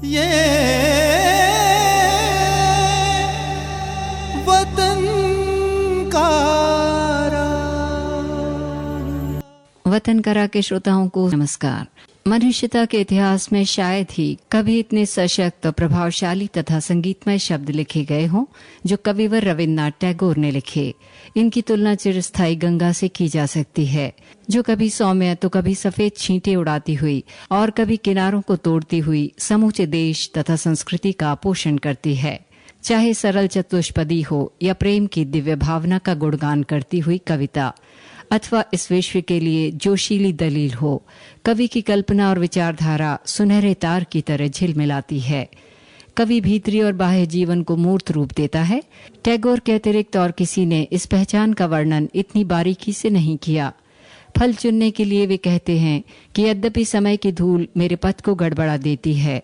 ये वतन करा के श्रोताओं को नमस्कार। मनुष्यता के इतिहास में शायद ही कभी इतने सशक्त, प्रभावशाली तथा संगीतमय शब्द लिखे गए हों जो कविवर रविन्द्रनाथ टैगोर ने लिखे। इनकी तुलना चिरस्थायी गंगा से की जा सकती है, जो कभी सौम्य तो कभी सफेद छींटे उड़ाती हुई और कभी किनारों को तोड़ती हुई समूचे देश तथा संस्कृति का पोषण करती है। चाहे सरल चतुष्पदी हो या प्रेम की दिव्य भावना का गुणगान करती हुई कविता, अथवा इस विश्व के लिए जोशीली दलील हो, कवि की कल्पना और विचारधारा सुनहरे तार की तरह झिलमिलाती है। कवि भीतरी और बाह्य जीवन को मूर्त रूप देता है। टैगोर के अतिरिक्त और किसी ने इस पहचान का वर्णन इतनी बारीकी से नहीं किया। फल चुनने के लिए वे कहते हैं कि यद्यपि समय की धूल मेरे पथ को गड़बड़ा देती है,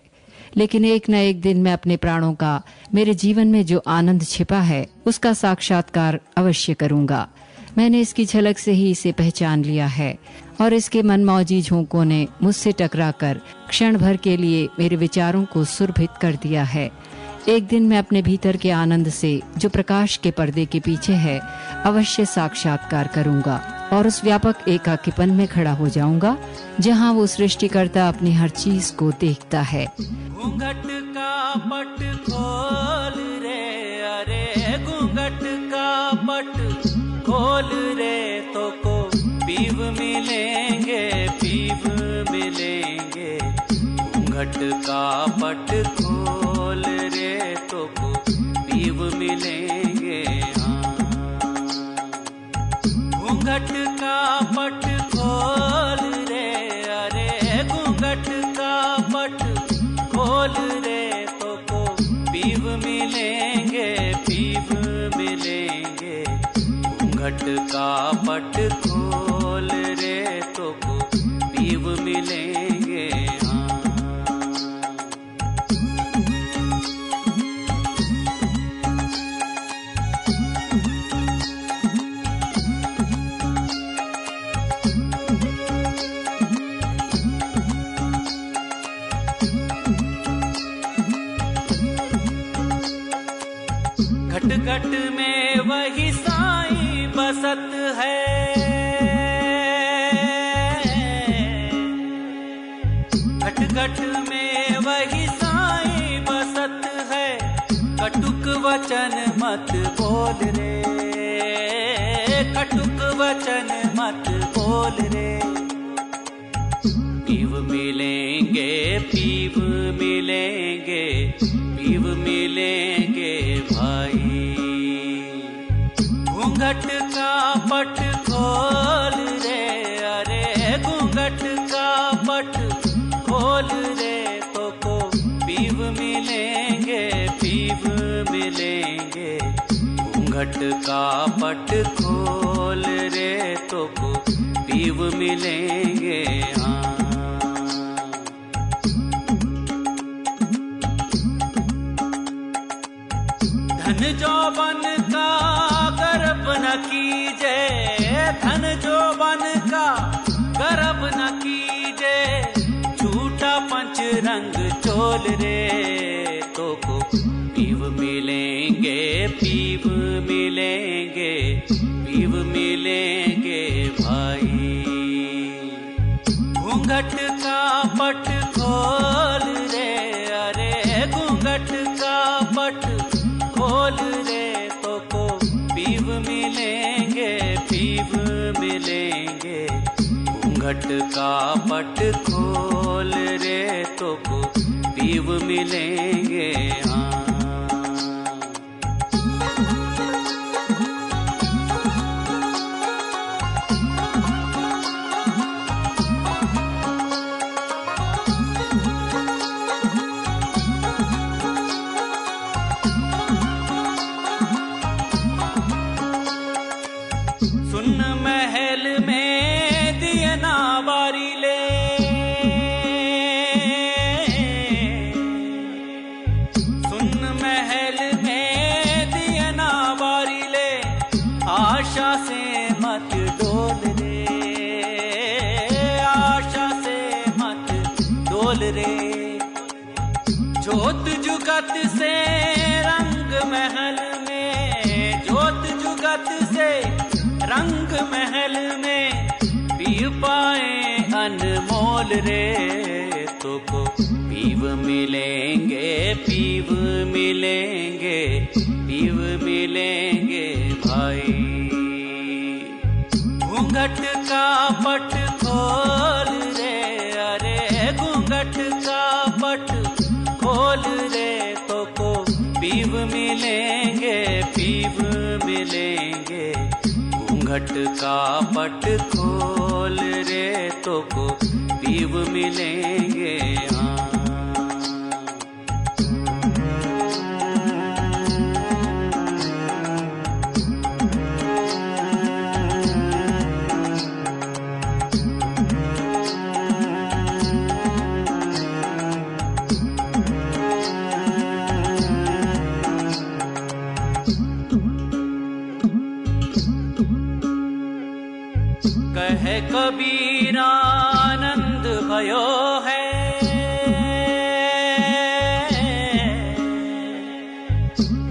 लेकिन एक न एक दिन मैं अपने प्राणों का, मेरे जीवन में जो आनंद छिपा है, उसका साक्षात्कार अवश्य करूंगा। मैंने इसकी झलक से ही इसे पहचान लिया है और इसके मनमौजी झोंकों ने मुझसे टकराकर क्षण भर के लिए मेरे विचारों को सुरभित कर दिया है। एक दिन मैं अपने भीतर के आनंद से, जो प्रकाश के पर्दे के पीछे है, अवश्य साक्षात्कार करूंगा और उस व्यापक एकाकीपन में खड़ा हो जाऊंगा जहां वो सृष्टिकर्ता अपनी हर चीज को देखता है। घूंघट का पट खोल रे, अरे घूंघट का पट खोल रे, तो को पीव मिलेंगे, पीव मिलेंगे। घूंघट का पट खोल रे, तो को पीव मिलेंगे। घूंघट का पट खोल रे, अरे घूंघट का पट खोल रे, तो को पीव मिलेंगे, पीव मिलेंगे। घूंघट का पट खोल रे, तो को पीव मिलेंगे। घट घट में वही साईं बसत है, घट घट में वही साईं बसत है। कटुक वचन मत बोल रे, कटुक वचन मत बोल रे। पीव मिलेंगे, पीव मिलेंगे, पीव मिलेंगे भाई। घूंघट का पट खोल रे, अरे घूंघट का पट खोल रे, तो को पीव मिलेंगे, पीव मिलेंगे। घूंघट का पट खोल रे, तो को पीव मिलेंगे। धन जौवन का गर्भ न कीजे, धन जौवन का गर्भ न कीजे। झूठा पंच रंग चोल रे, तो को पीव मिलेंगे, पीव मिलेंगे, पीव मिलेंगे भाई। घूंघट का पट खोल रे, अरे घूंघट का पट खोल रे, तो को पीव मिलेंगे, पीव मिलेंगे। घूंघट का पट खोल रे, तो को पीव मिलेंगे। सुन महल में दिए ना बारी ले, जोत जुगत से रंग महल में, जोत जुगत से रंग महल में, पी पाए अनमोल रे तो को पीव मिलेंगे, पीव मिलेंगे, पीव मिलेंगे भाई। घूंघट का पट खोल रे, अरे घूंघट का पट खोल रे तो को पीव मिलेंगे, पीव मिलेंगे। घूंघट का पट खोल रे तो को पीव मिलेंगे। कहे कबीर आनंद भयो है,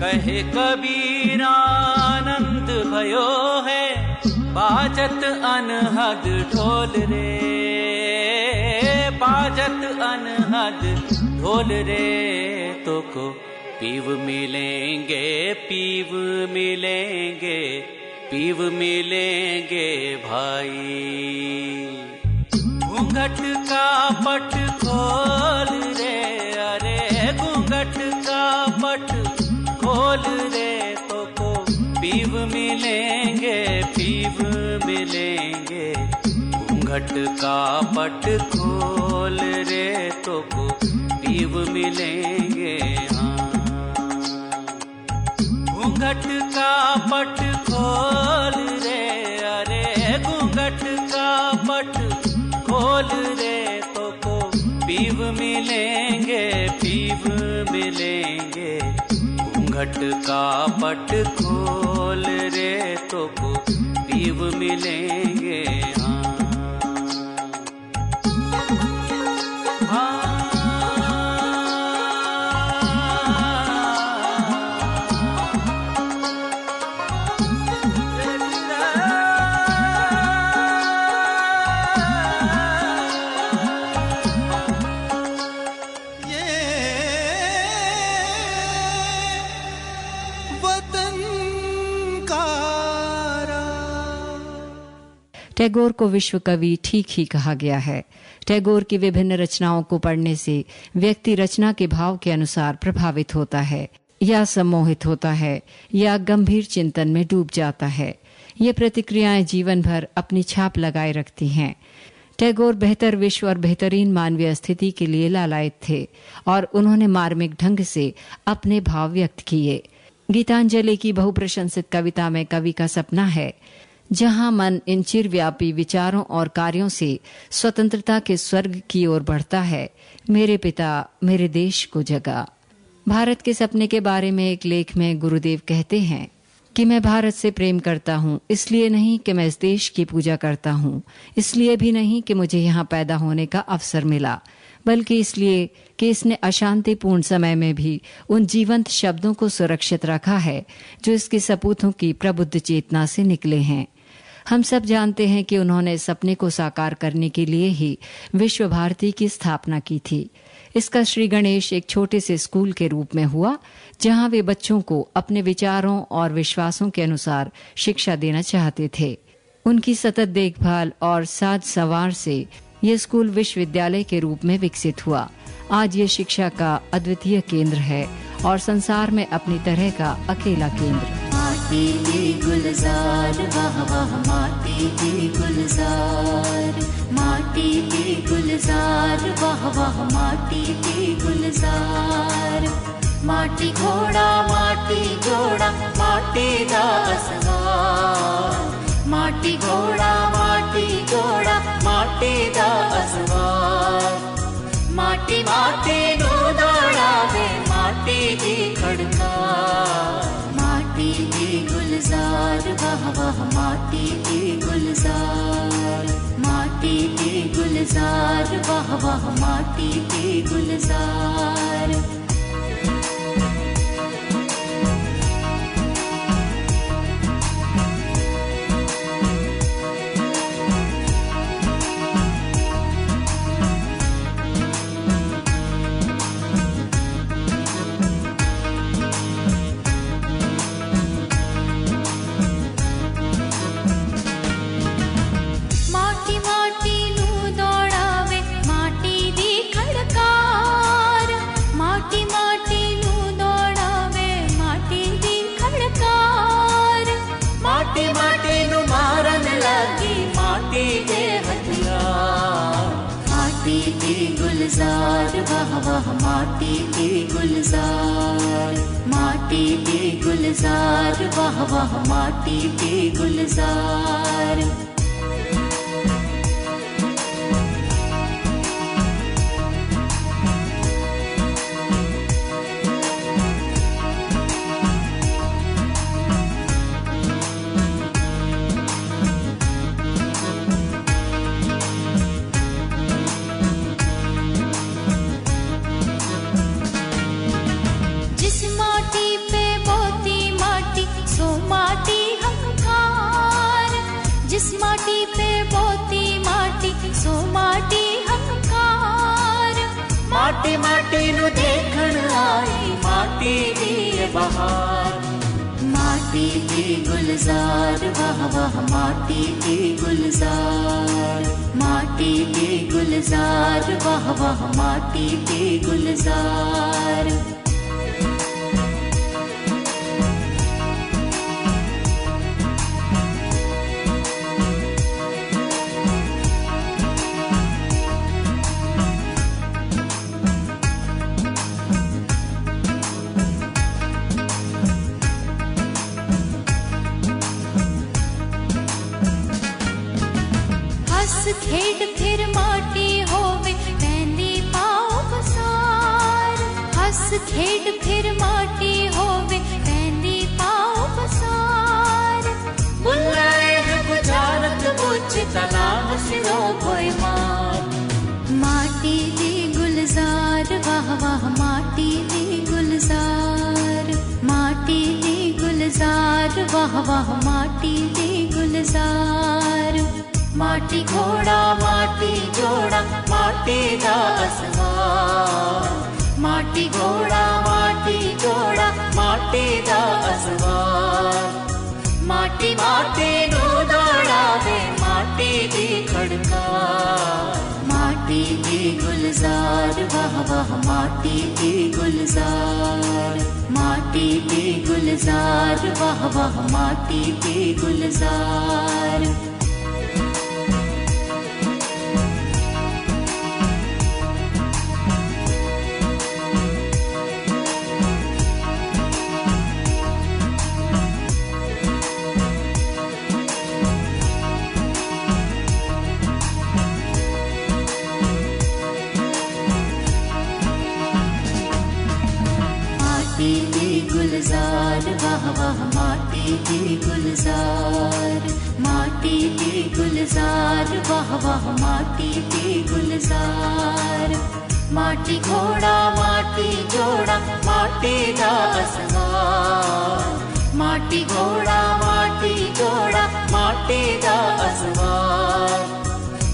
कहे कबीर आनंद भयो है, बाजत अनहद ढोल रे, बाजत अनहद ढोल रे तो को पीव मिलेंगे, पीव मिलेंगे, पीव मिलेंगे भाई। घूंघट का पट खोल रे, अरे घूंघट का पट खोल रे तो को पीव मिलेंगे, पीव मिलेंगे। घूंघट का पट खोल रे तो को पीव मिलेंगे। घूंघट का पट खोल रे, अरे घूंघट का पट खोल रे तो को पीव मिलेंगे, पीव मिलेंगे। घूंघट का पट खोल रे तो को पीव मिलेंगे। टैगोर को विश्व कवि ठीक ही कहा गया है। टैगोर की विभिन्न रचनाओं को पढ़ने से व्यक्ति रचना के भाव के अनुसार प्रभावित होता है, या सम्मोहित होता है, या गंभीर चिंतन में डूब जाता है। ये प्रतिक्रियाएं जीवन भर अपनी छाप लगाए रखती हैं। टैगोर बेहतर विश्व और बेहतरीन मानवीय स्थिति के लिए लालायित थे और उन्होंने मार्मिक ढंग से अपने भाव व्यक्त किए। गीतांजलि की बहुप्रशंसित कविता में कवि का सपना है, जहां मन इन चिरव्यापी विचारों और कार्यों से स्वतंत्रता के स्वर्ग की ओर बढ़ता है, मेरे पिता मेरे देश को जगा। भारत के सपने के बारे में एक लेख में गुरुदेव कहते हैं कि मैं भारत से प्रेम करता हूँ, इसलिए नहीं कि मैं इस देश की पूजा करता हूँ, इसलिए भी नहीं कि मुझे यहाँ पैदा होने का अवसर मिला, बल्कि इसलिए कि इसने अशांतिपूर्ण समय में भी उन जीवंत शब्दों को सुरक्षित रखा है जो इसके सपूतों की प्रबुद्ध चेतना से निकले हैं। हम सब जानते हैं कि उन्होंने सपने को साकार करने के लिए ही विश्व भारती की स्थापना की थी। इसका श्री गणेश एक छोटे से स्कूल के रूप में हुआ, जहां वे बच्चों को अपने विचारों और विश्वासों के अनुसार शिक्षा देना चाहते थे। उनकी सतत देखभाल और साज संवार से ये स्कूल विश्वविद्यालय के रूप में विकसित हुआ। आज ये शिक्षा का अद्वितीय केंद्र है और संसार में अपनी तरह का अकेला केंद्र। माटी की गुलजार वाह वाह, माटी की गुलजार, माटी की गुलजार वाह वाह, माटी की गुलजार। माटी घोड़ा माटी घोड़ा माटी दा असवार, माटी घोड़ा माटी घोड़ा माटी दा असवार। माटी माटी नो दौड़ावे माटी दी खड़कार। माटी की गुलजार वाह वाह, माटी की गुलजार, माटी की गुलजार वाह वाह, माटी की गुलजार। वाह माटी के गुलजार, माटी के गुलजार, वाह वाह माटी के गुलजार। जिस माटी पे बोती माटी सो माटी हंकार, माटी माटी नु देखण आई माटी दी बहार, माटी दी गुलजार, वाह वाह माटी दी गुलजार, माटी दी गुलजार, वाह वाह माटी दी गुलजार। खेड फिर माटी होवे पहली पाओ पसार, हस खेड फिर माटी होवे पहली पाओ पसार। बुलाए है बुझारत बुझ तलाव सिरो कोई मार, माटी दी गुलजार, वाह वाह माटी दी गुलजार, माटी दी गुलजार, वाह वाह माटी दी गुलजार। माटी घोड़ा माटी जोड़ा माटी दा असवार, माटी घोड़ा माटी जोड़ा माटी दा असवार। माटी माटी नु दौड़ावे माटी दी खड़कार, माटी दी गुलजार, वाह वाह माटी दी गुलजार, माटी दी गुलजार, वाह वाह माटी दी गुलजार। गुलजार, वाह वाह माटी दी गुलजार, माटी दी गुलजार, वाह वाह माटी दी गुलजार। माटी घोड़ा माटी जोड़ा माटी दा असवार, माटी घोड़ा माटी जोड़ा माटी दा असवार।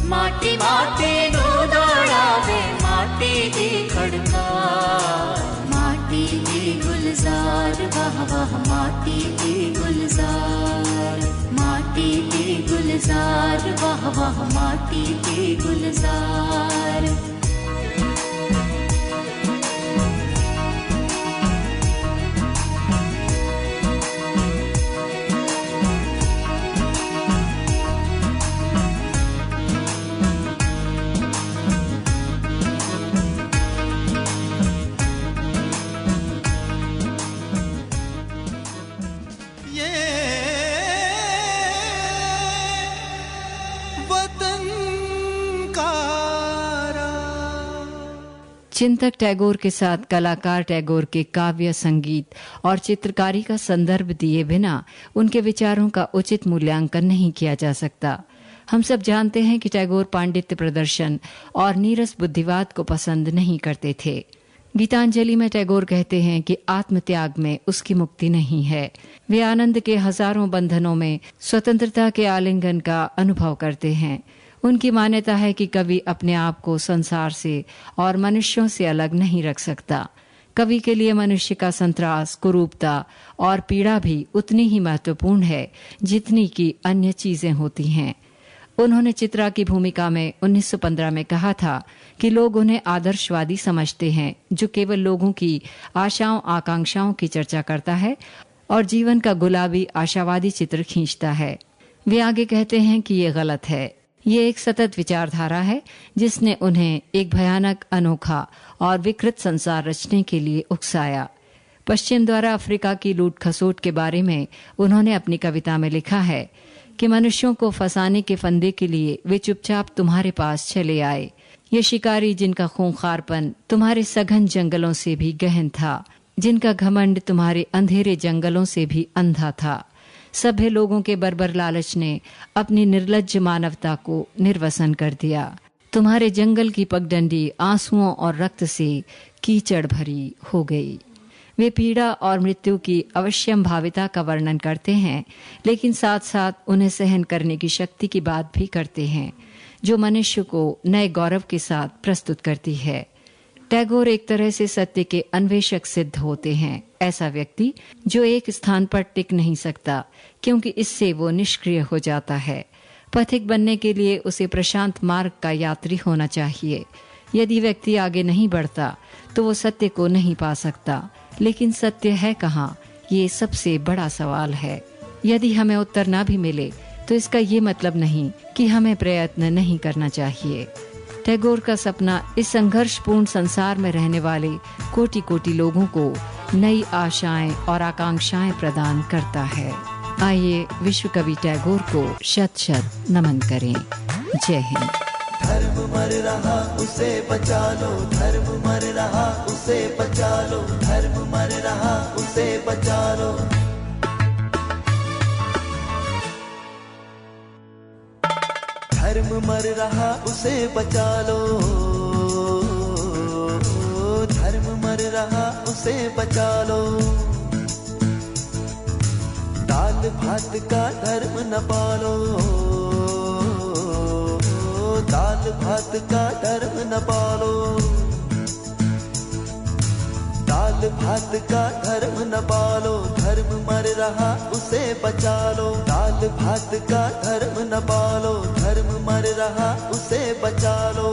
माटी माटी नु दौड़ावे माटी दी खड़कार, माटी दी गुलजार, वाह वाह माटी दी गुलजार, माटी दी गुलजार, वाह वाह माटी दी गुलजार। चिंतक टैगोर के साथ कलाकार टैगोर के काव्य, संगीत और चित्रकारी का संदर्भ दिए बिना उनके विचारों का उचित मूल्यांकन नहीं किया जा सकता। हम सब जानते हैं कि टैगोर पांडित्य प्रदर्शन और नीरस बुद्धिवाद को पसंद नहीं करते थे। गीतांजलि में टैगोर कहते हैं कि आत्मत्याग में उसकी मुक्ति नहीं है। वे आनंद के हजारों बंधनों में स्वतंत्रता के आलिंगन का अनुभव करते हैं। उनकी मान्यता है कि कवि अपने आप को संसार से और मनुष्यों से अलग नहीं रख सकता। कवि के लिए मनुष्य का संत्रास, कुरूपता और पीड़ा भी उतनी ही महत्वपूर्ण है जितनी कि अन्य चीजें होती हैं। उन्होंने चित्रा की भूमिका में 1915 में कहा था कि लोग उन्हें आदर्शवादी समझते हैं, जो केवल लोगों की आशाओं आकांक्षाओं की चर्चा करता है और जीवन का गुलाबी आशावादी चित्र खींचता है। वे आगे कहते हैं कि ये गलत है। ये एक सतत विचारधारा है जिसने उन्हें एक भयानक, अनोखा और विकृत संसार रचने के लिए उकसाया। पश्चिम द्वारा अफ्रीका की लूट खसोट के बारे में उन्होंने अपनी कविता में लिखा है कि मनुष्यों को फंसाने के फंदे के लिए वे चुपचाप तुम्हारे पास चले आए। ये शिकारी जिनका खूंखारपन तुम्हारे सघन जंगलों से भी गहन था, जिनका घमंड तुम्हारे अंधेरे जंगलों से भी अंधा था। सभ्य लोगों के बर्बर लालच ने अपनी निर्लज्ज मानवता को निर्वसन कर दिया। तुम्हारे जंगल की पगडंडी आंसुओं और रक्त से कीचड़ भरी हो गई। वे पीड़ा और मृत्यु की अवश्यम भाविता का वर्णन करते हैं, लेकिन साथ साथ उन्हें सहन करने की शक्ति की बात भी करते हैं, जो मनुष्य को नए गौरव के साथ प्रस्तुत करती है। टैगोर एक तरह से सत्य के अन्वेषक सिद्ध होते हैं, ऐसा व्यक्ति जो एक स्थान पर टिक नहीं सकता, क्योंकि इससे वो निष्क्रिय हो जाता है। पथिक बनने के लिए उसे प्रशांत मार्ग का यात्री होना चाहिए। यदि व्यक्ति आगे नहीं बढ़ता तो वो सत्य को नहीं पा सकता। लेकिन सत्य है कहाँ, ये सबसे बड़ा सवाल है। यदि हमें उत्तर ना भी मिले तो इसका ये मतलब नहीं कि हमें प्रयत्न नहीं करना चाहिए। टैगोर का सपना इस संघर्षपूर्ण संसार में रहने वाले कोटि कोटि लोगों को नई आशाएं और आकांक्षाएं प्रदान करता है। आइए विश्व कवि टैगोर को शत शत नमन करें। जय हिंद। धर्म मर रहा उसे बचा लो, धर्म मर रहा उसे बचा लो, धर्म मर रहा उसे बचा लो। धर्म मर रहा उसे बचा लो, धर्म मर रहा उसे बचा लो। दाल भात का धर्म न पालो, दाल भात का धर्म न पालो, दाल भात का धर्म न पालो। धर्म मर रहा उसे बचा लो, दाल भात का धर्म न पालो, धर्म मर रहा उसे बचा लो।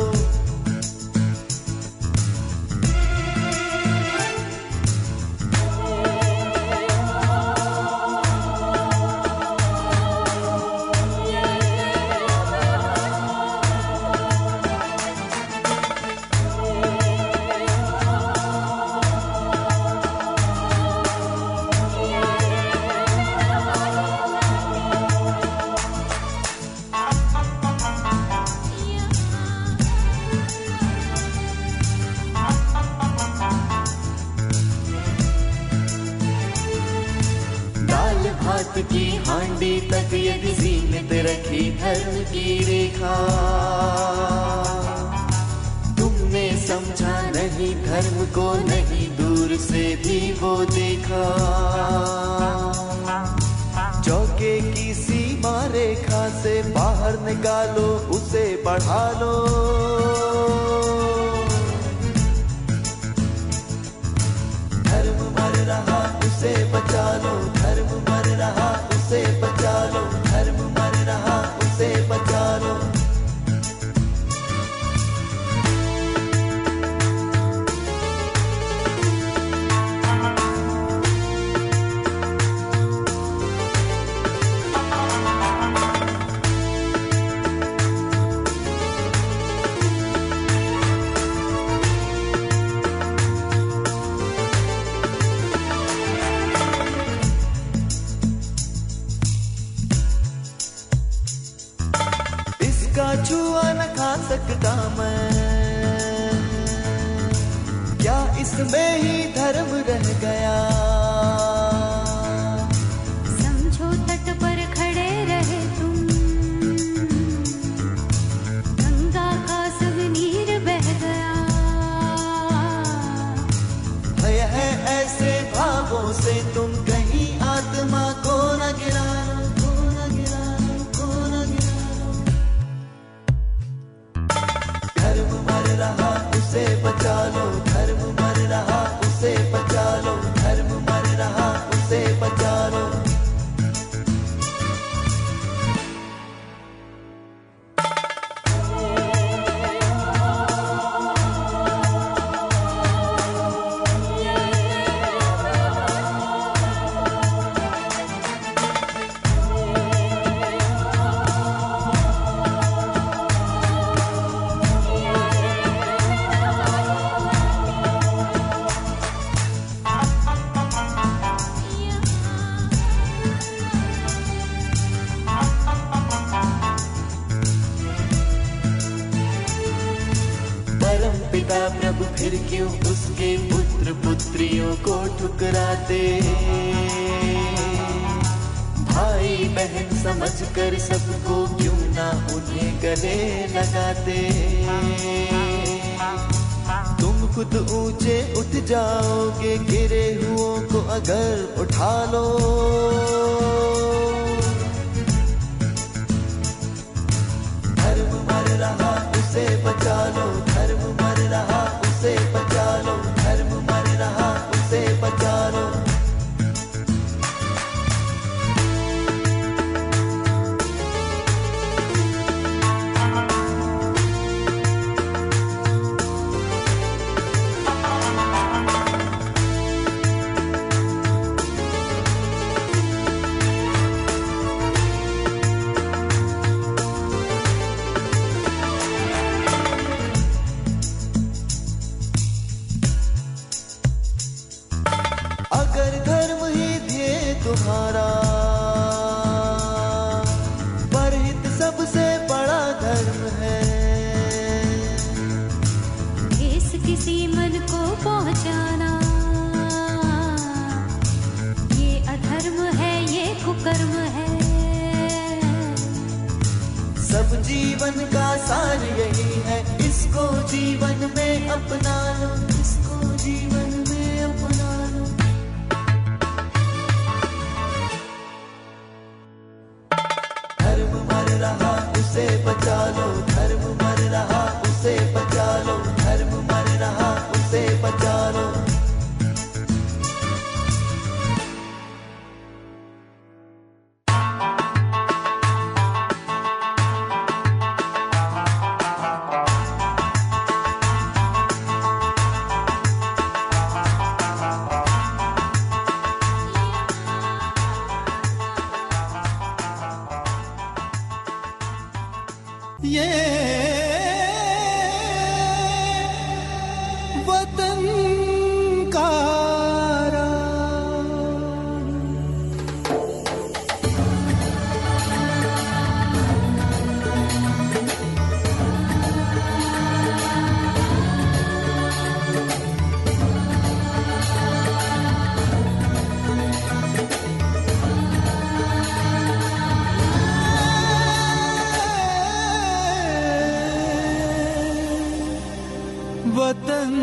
भात की हांडी तक यदि सीमित रखी धर्म की रेखा, तुमने समझा नहीं धर्म को, नहीं दूर से भी वो देखा। चौके की सीमा रेखा से बाहर निकालो, उसे बढ़ा लो। धर्म मर रहा उसे बचा लो, धर्म मर रहा उसे बचा लो, धर्म मर रहा उसे बचा लो। छुआ न खा सकता मैं, क्या इसमें ही धर्म रह गया। समझो तट पर खड़े रहे तुम, गंगा का सब नीर बह गया। भय है ऐसे भावों से तुम कहीं आत्मा को न गिरा लो, को न गिरा लो, को न गिरा लो। धर्म मर रहा उसे बचा लो, धर्म मर रहा उसे बचा लो, धर्म मर रहा उसे बचा लो। स्त्रियों को ठुकराते, भाई बहन समझकर सबको क्यों ना उन्हें गले लगाते। तुम खुद ऊंचे उठ जाओगे, गिरे हुओं को अगर उठा लो। धर्म मर रहा उसे बचा लो, धर्म मर रहा उसे बचा लो, धर्म मर रहा उसे बचा लो। अगर धर्म ही ध्येय तुम्हारा, परहित सबसे बड़ा धर्म है। ठेस किसी मन को पहुंचाना, ये अधर्म है, ये कुकर्म है। सब जीवन का सार यही है, इसको जीवन में अपना लो, इसको जीवन में अपना लो। धर्म मर रहा उसे बचा लो, धर्म मर रहा उसे बचा लो, धर्म मर रहा उसे बचा लो। ये वतन का वतन